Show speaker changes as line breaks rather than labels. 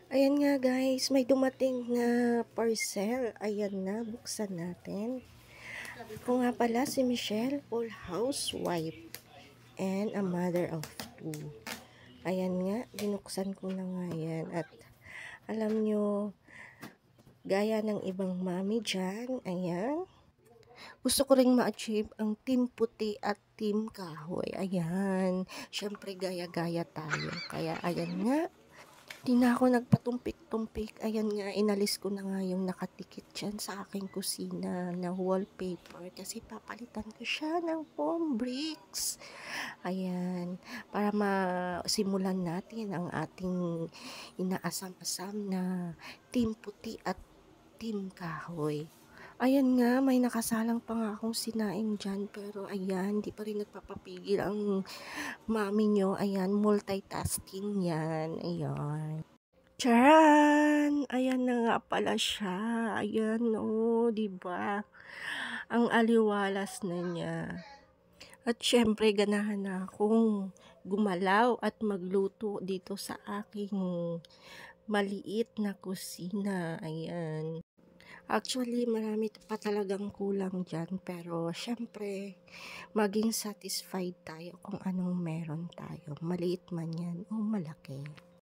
Ayan nga guys, may dumating na parcel. Ayan na, buksan natin. Ako nga pala si Michelle, full housewife and a mother of two. Ayan nga, binuksan ko na nga yan. At alam nyo, gaya ng ibang mami dyan, ayan. Gusto ko ring ma-achieve ang team puti at team kahoy. Ayan, syempre gaya-gaya tayo. Kaya ayan nga, di na ako nagpatumpik-tumpik. Ayan nga, inalis ko na nga yung nakatikit dyan sa aking kusina na wallpaper kasi papalitan ko siya ng foam bricks. Ayan, para masimulan natin ang ating inaasam-asam na team puti at team kahoy. Ayan nga, may nakasalang pa nga akong sinaing dyan, pero ayan, di pa rin nagpapapigil ang mami nyo. Ayan, multitasking yan. Ayan. Charan! Ayan na nga pala siya. Ayan, oh, di ba? Ang aliwalas na niya. At syempre, ganahan na akong gumalaw at magluto dito sa aking maliit na kusina. Ayan. Actually, marami pa talagang kulang dyan. Pero, syempre, maging satisfied tayo kung anong meron tayo. Maliit man yan o malaki.